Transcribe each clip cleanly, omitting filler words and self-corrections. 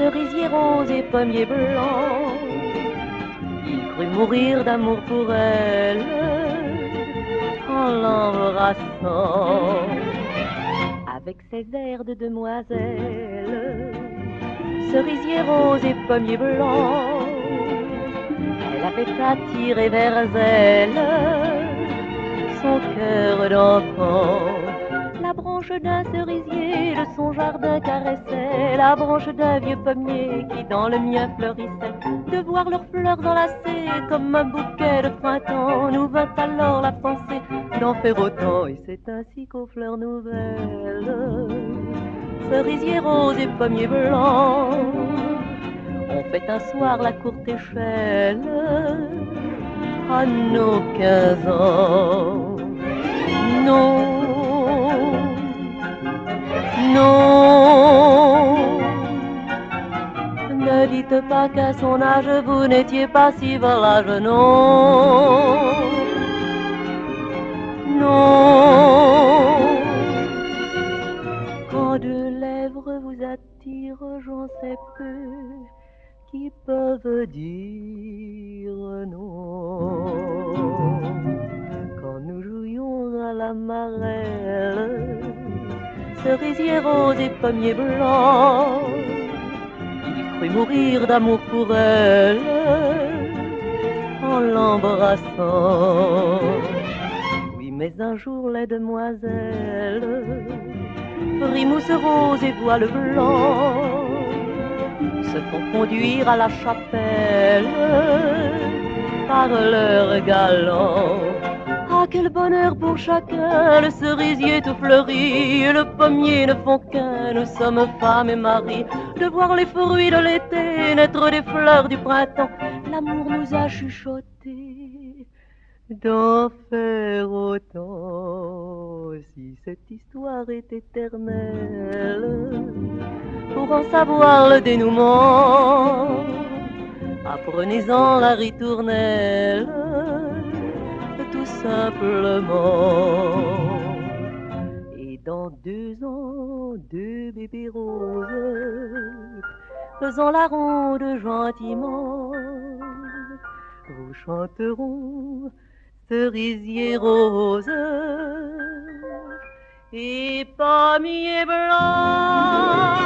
cerisier rose et pommier blanc. Il crut mourir d'amour pour elle en l'embrassant. Avec ses airs de demoiselle, cerisier rose et pommier blanc, elle avait attiré vers elle son cœur d'enfant. La branche d'un cerisier de son jardin caressait la branche d'un vieux pommier qui dans le mien fleurissait. De voir leurs fleurs enlacées comme un bouquet de printemps, nous vint alors la pensée d'en faire autant. Et c'est ainsi qu'aux fleurs nouvelles, cerisier rose et pommier blanc, on fait un soir la courte échelle à nos 15 ans. Non, non, ne dites pas qu'à son âge vous n'étiez pas si volage, non, non. Quand deux lèvres vous attirent, j'en sais peu qui peuvent dire non. Quand nous jouions à la marelle, cerisier rose et pommier blanc, il crut mourir d'amour pour elle en l'embrassant. Oui, mais un jour les demoiselles, frimousse rose et voile blanc, se font conduire à la chapelle par leur galant. Ah, quel bonheur pour chacun, le cerisier tout fleuri et le pommier ne font qu'un. Nous sommes femmes et maris, de voir les fruits de l'été naître des fleurs du printemps. L'amour nous a chuchoté d'en faire autant. Si cette histoire est éternelle, pour en savoir le dénouement, apprenez-en la ritournelle, tout simplement. Et dans 2 ans, 2 bébés roses, faisant la ronde gentiment, vous chanteront cerisier rose et pommier blanc.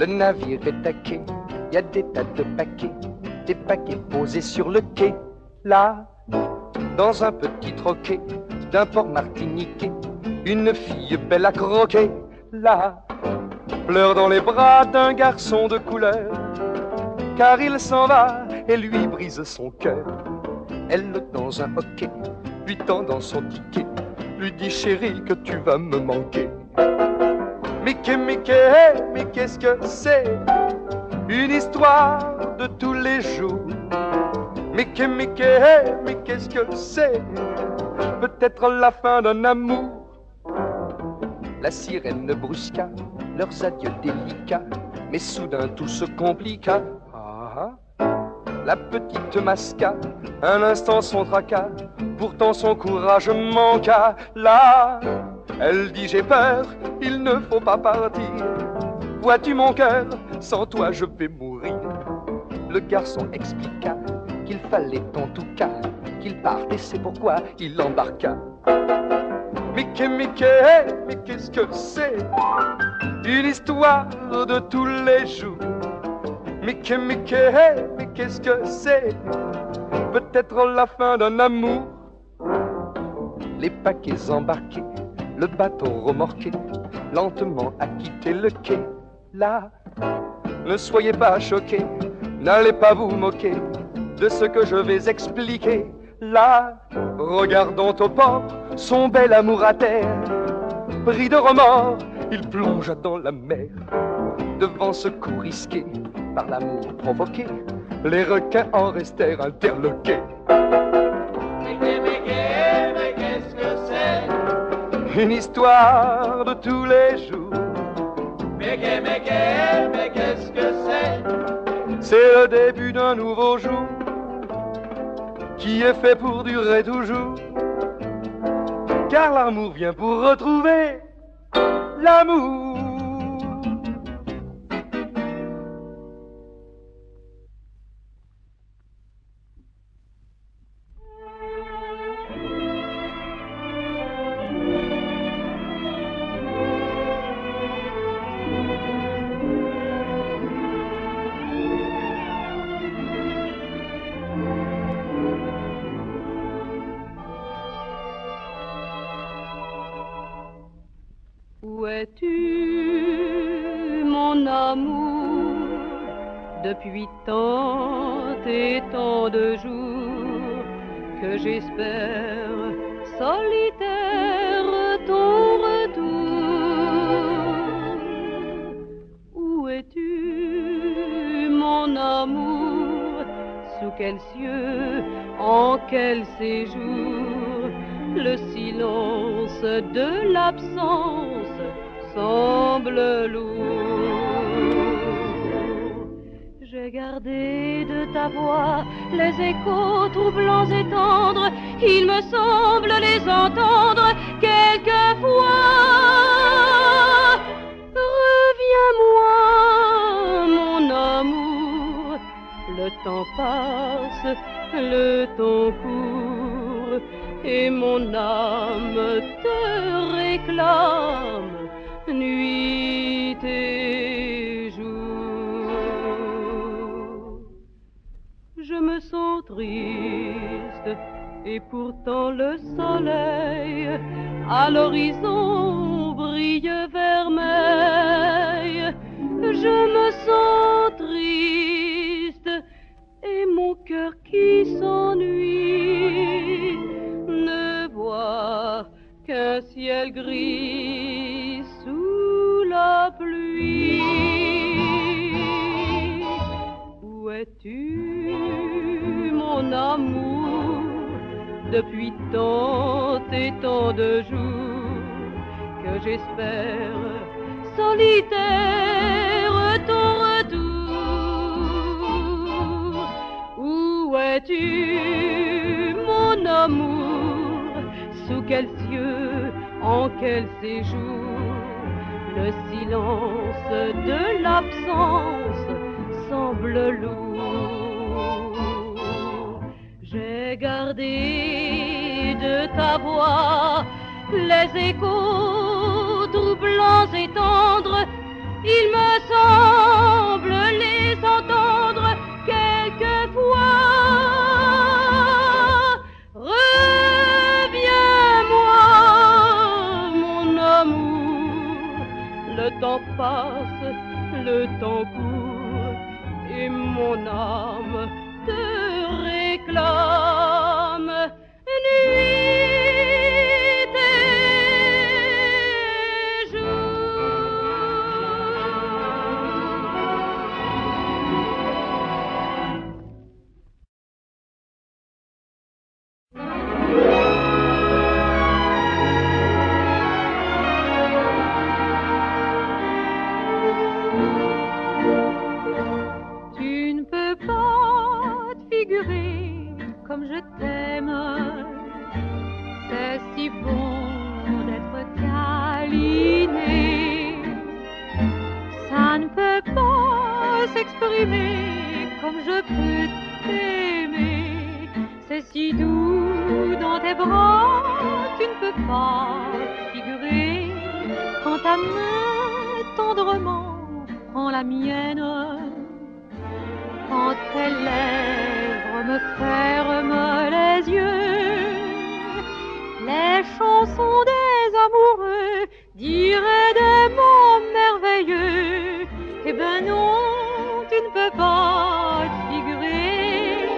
Le navire est à quai, y a des tas de des paquets posés sur le quai. Là, dans un petit troquet d'un port martiniquais, une fille belle à croquer. Là, pleure dans les bras d'un garçon de couleur, car il s'en va et lui brise son cœur. Elle, dans un hoquet, lui tend dans son ticket, lui dit chérie que tu vas me manquer. Mickey, Mickey, mais qu'est-ce que c'est? Une histoire de tous les jours. Mickey, Mickey, mais qu'est-ce que c'est? Peut-être la fin d'un amour. La sirène brusqua leurs adieux délicats, mais soudain tout se compliqua. La petite masqua un instant son tracas, pourtant son courage manqua. Là, elle dit j'ai peur, il ne faut pas partir. Vois-tu mon cœur, sans toi je vais mourir. Le garçon expliqua qu'il fallait en tout cas qu'il parte et c'est pourquoi il embarqua. Mickey, Mickey, mais qu'est-ce que c'est? Une histoire de tous les jours. Mickey, Mickey, mais qu'est-ce que c'est? Peut-être la fin d'un amour. Les paquets embarqués, le bateau remorqué, lentement a quitté le quai. Là, ne soyez pas choqués, n'allez pas vous moquer de ce que je vais expliquer. Là, regardant au port son bel amour à terre, pris de remords, il plongea dans la mer. Devant ce coup risqué par l'amour provoqué, les requins en restèrent interloqués. Mickey, Mickey, mais qu'est-ce que c'est? Une histoire de tous les jours. Mickey, Mickey, mais qu'est-ce que c'est? C'est le début d'un nouveau jour qui est fait pour durer toujours. Car l'amour vient pour retrouver l'amour. Où es-tu, mon amour, depuis tant et tant de jours que j'espère solitaire ton retour? Où es-tu, mon amour, sous quels cieux, en quel séjour le silence de l'absence semble lourd. J'ai gardé de ta voix les échos troublants et tendres, il me semble les entendre quelquefois. Reviens-moi, mon amour, le temps passe, le temps court, et mon âme te réclame nuit et jour. Je me sens triste et pourtant le soleil à l'horizon brille vermeil. Je me sens triste et mon cœur qui s'ennuie ne voit qu'un ciel gris sous la pluie. Où es-tu, mon amour, depuis tant et tant de jours que j'espère solitaire ton retour? Où es-tu, mon amour, sous quels cieux, en quel séjour le silence de l'absence semble lourd? J'ai gardé de ta voix les échos troublants et tendres, il me semble passe, le temps court et mon âme te réclame. Nuit et comme je t'aime, c'est si bon d'être câliné. Ça ne peut pas s'exprimer comme je peux t'aimer. C'est si doux dans tes bras, tu ne peux pas figurer. Quand ta main tendrement prend la mienne, quand tes lèvres me ferment les yeux, les chansons des amoureux diraient des mots merveilleux. Eh ben non, tu ne peux pas te figurer,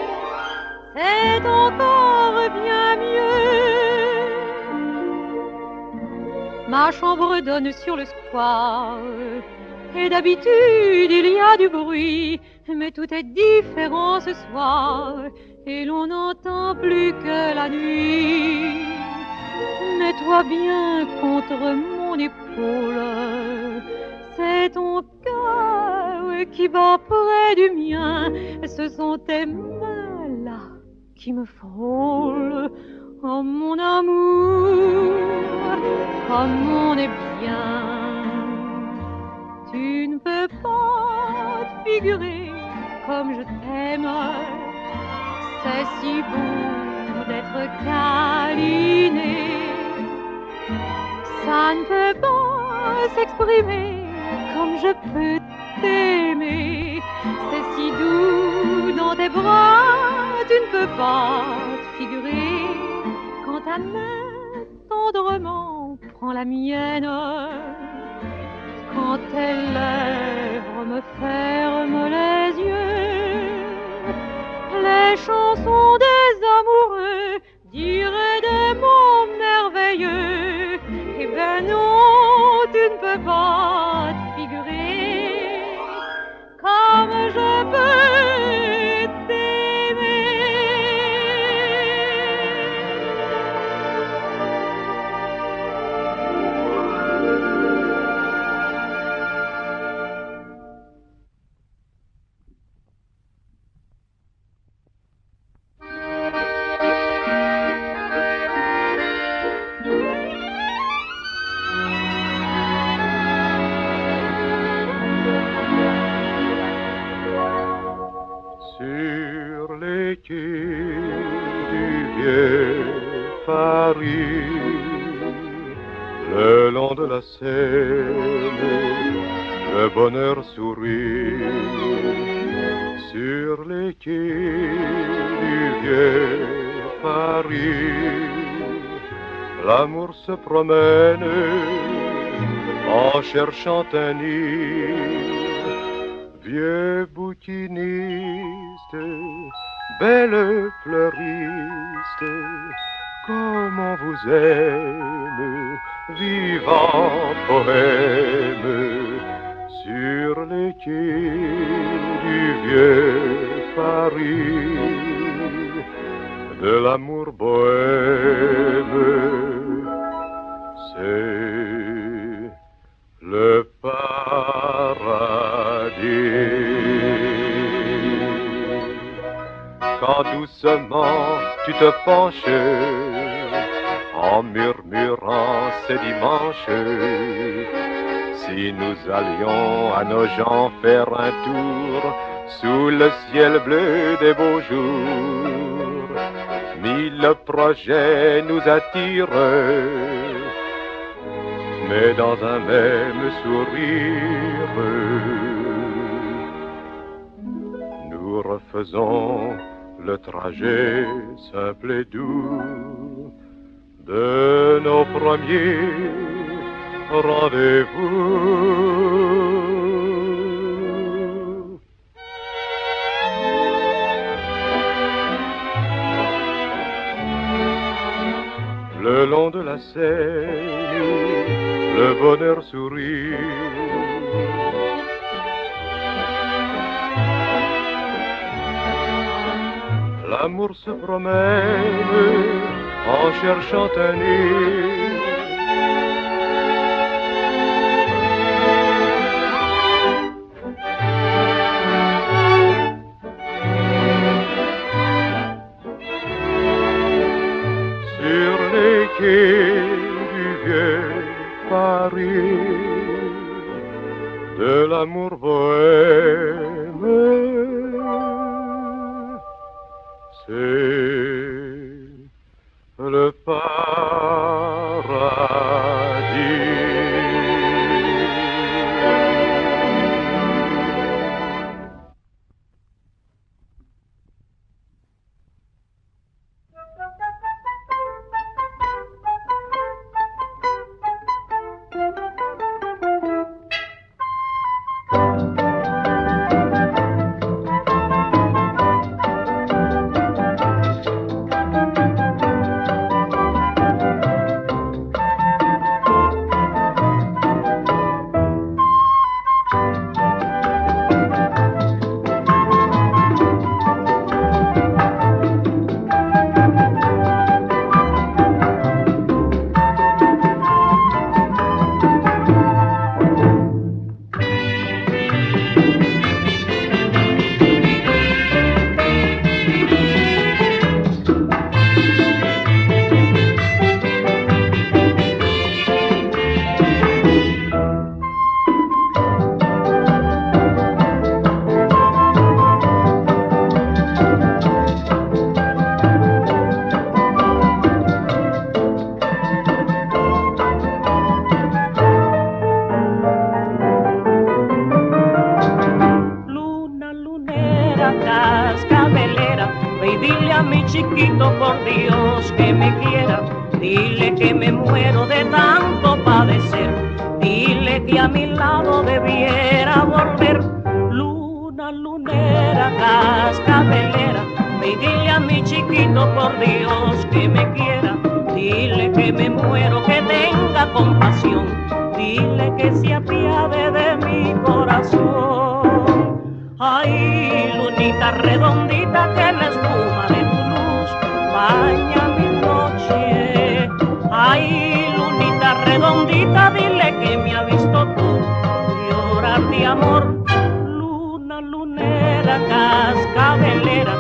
c'est encore bien mieux. Ma chambre donne sur le square, et d'habitude il y a du bruit, mais tout est différent ce soir, et l'on n'entend plus que la nuit. Mets-toi bien contre mon épaule, c'est ton cœur qui bat près du mien, ce sont tes mains là qui me frôlent. Oh mon amour, comme on est bien. Tu ne peux pas te figurer comme je t'aime. C'est si beau d'être câliné. Ça ne peut pas s'exprimer comme je peux t'aimer. C'est si doux dans tes bras, tu ne peux pas te figurer. Quand ta main tendrement prend la mienne, quand tes lèvres me ferment les yeux, les chansons des amoureux diraient des mots merveilleux. Eh ben non, tu ne peux pas te figurer comme je peux t'aimer. Le long de la Seine, le bonheur sourit. Sur les quais du vieux Paris, l'amour se promène en cherchant un nid. Vieux bouquiniste, belle fleuriste, comment vous aime, vivant poème, sur les quais du vieux Paris, de l'amour bohème, c'est le paradis. Quand doucement tu te penches en murmurant ce dimanche, si nous allions à nos gens faire un tour sous le ciel bleu des beaux jours, mille projets nous attirent, mais dans un même sourire, nous refaisons le trajet simple et doux de nos premiers rendez-vous. scène, le bonheur sourit. L'amour se promène en cherchant un nid. Sur les quais du vieux Paris, de l'amour bohème, c'est le paradis. Chiquito, por Dios, que me quiera, dile que me muero de tanto padecer, dile que a mi lado debiera volver. Luna, lunera, cascabelera, ve dile a mi chiquito, por Dios, que me quiera, dile que me muero, que tenga compasión, dile que se apiade de mi corazón. Ay, lunita redondita, que la espuma de tu luz baña mi noche. Ay, lunita redondita, dile que me ha visto tú llorar de amor. Luna, lunera, cascabelera,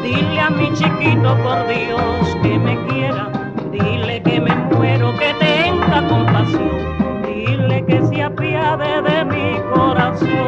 dile a mi chiquito, por Dios, que me quiera, dile que me muero, que tenga compasión, dile que se apiade de mi corazón.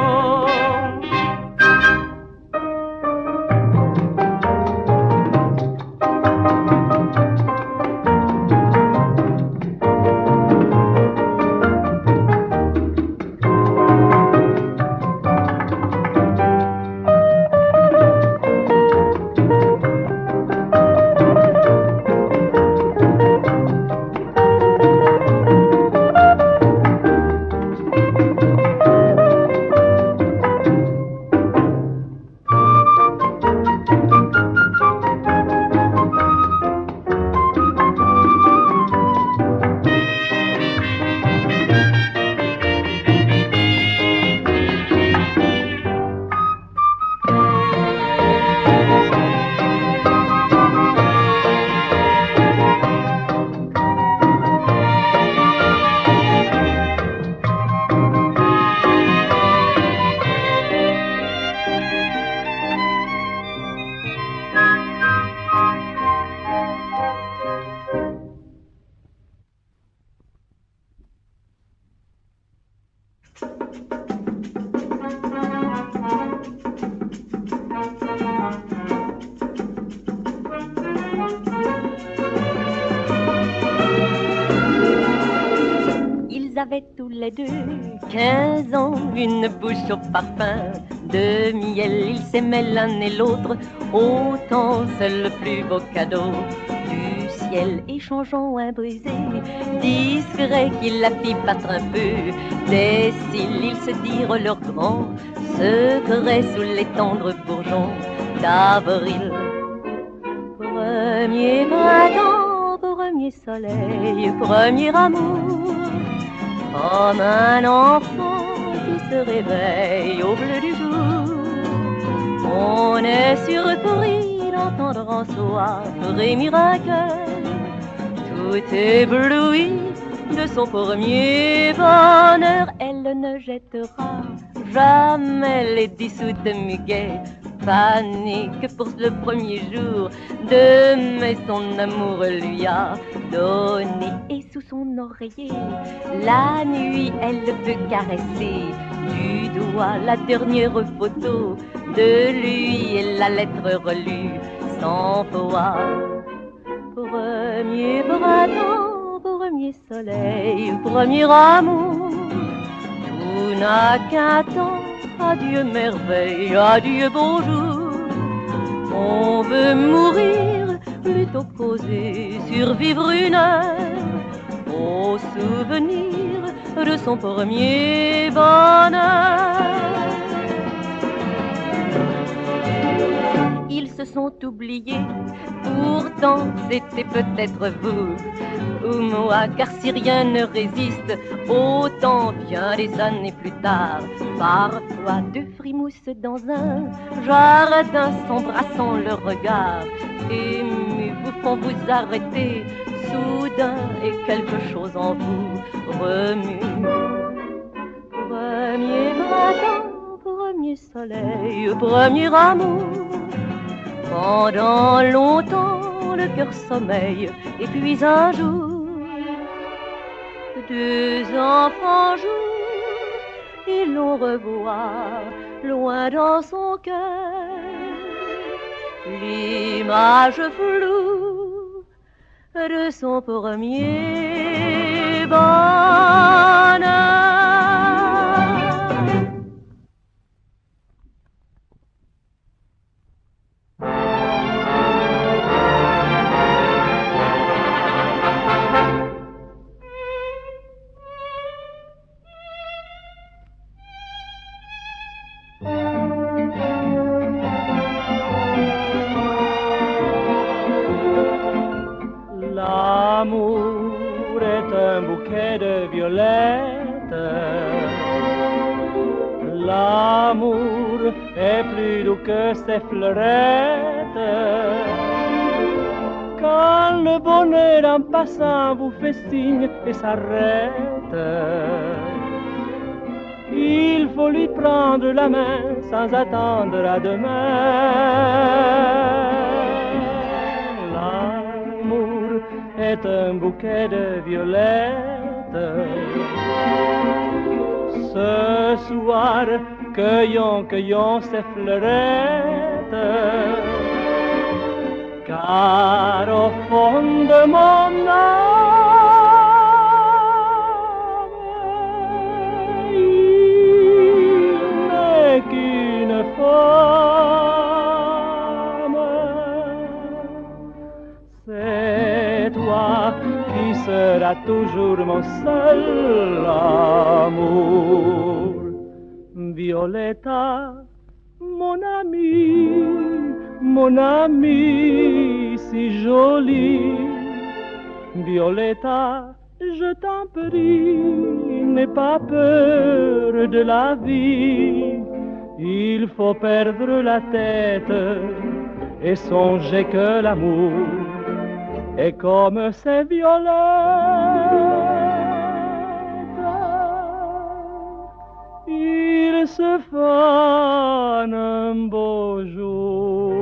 Ils avaient tous les deux 15 ans, une bouche au parfum de miel. Ils s'aimaient l'un et l'autre, autant c'est le plus beau cadeau du ciel. Échangeant un baiser discret qui la fit battre un peu des cils. Ils se dirent leurs grands secrets sous les tendres bourgeons d'avril. Premier printemps, premier premier soleil, premier amour, comme un enfant qui se réveille au bleu du jour. On est surpris d'entendre en soi frémir un cœur, tout ébloui de son premier bonheur. Elle ne jettera jamais les dissoutes muguets, panique pour le premier jour de mai, son amour lui a donné. Et sous son oreiller, la nuit, elle peut caresser du doigt la dernière photo de lui et la lettre relue 100 fois. Premier printemps, premier soleil, premier amour, tout n'a qu'un temps. Adieu merveille, adieu bonjour. On veut mourir plutôt qu'oser survivre une heure au souvenir de son premier bonheur. Ils se sont oubliés, pourtant c'était peut-être vous ou moi, car si rien ne résiste au temps, bien des années plus tard, parfois deux frimouses dans un jardin s'embrassant le regard, émus vous font vous arrêter soudain et quelque chose en vous remue. Premier printemps, premier soleil, premier amour, pendant longtemps le cœur sommeille, et puis un jour, deux enfants jouent et l'on revoit loin dans son cœur l'image floue de son premier bonheur. L'amour est un bouquet de violettes. L'amour est plus doux que ses fleurettes. Quand le bonheur en passant vous fait signe et s'arrête, il faut lui prendre la main sans attendre à demain. Est un bouquet de violettes. Ce soir, cueillons, cueillons ces fleurettes, car au fond de mon âme, il n'est qu'une femme. C'est toi qui seras toujours mon seul amour. Violetta, mon amie si jolie. Violetta, je t'en prie, n'aie pas peur de la vie. Il faut perdre la tête et songer que l'amour est comme ces violettes, il se fane un beau jour.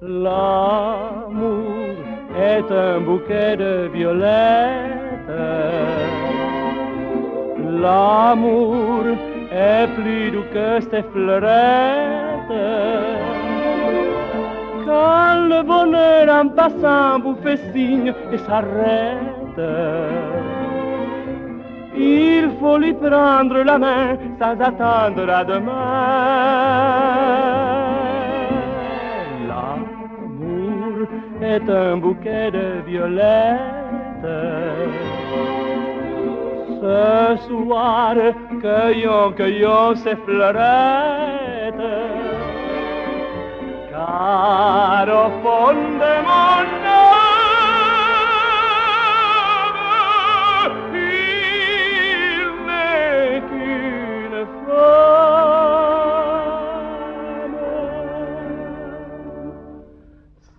L'amour est un bouquet de violettes. L'amour est plus doux que ces fleurettes. Quand le bonheur en passant vous fait signe et s'arrête, il faut lui prendre la main sans attendre à demain. L'amour est un bouquet de violettes. Ce soir, cueillons, cueillons ces fleurettes, car au fond de mon âme,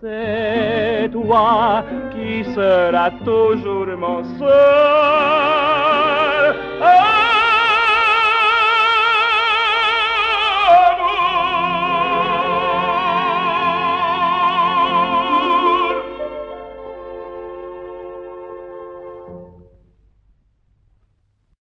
c'est toi qui seras toujours mon seul.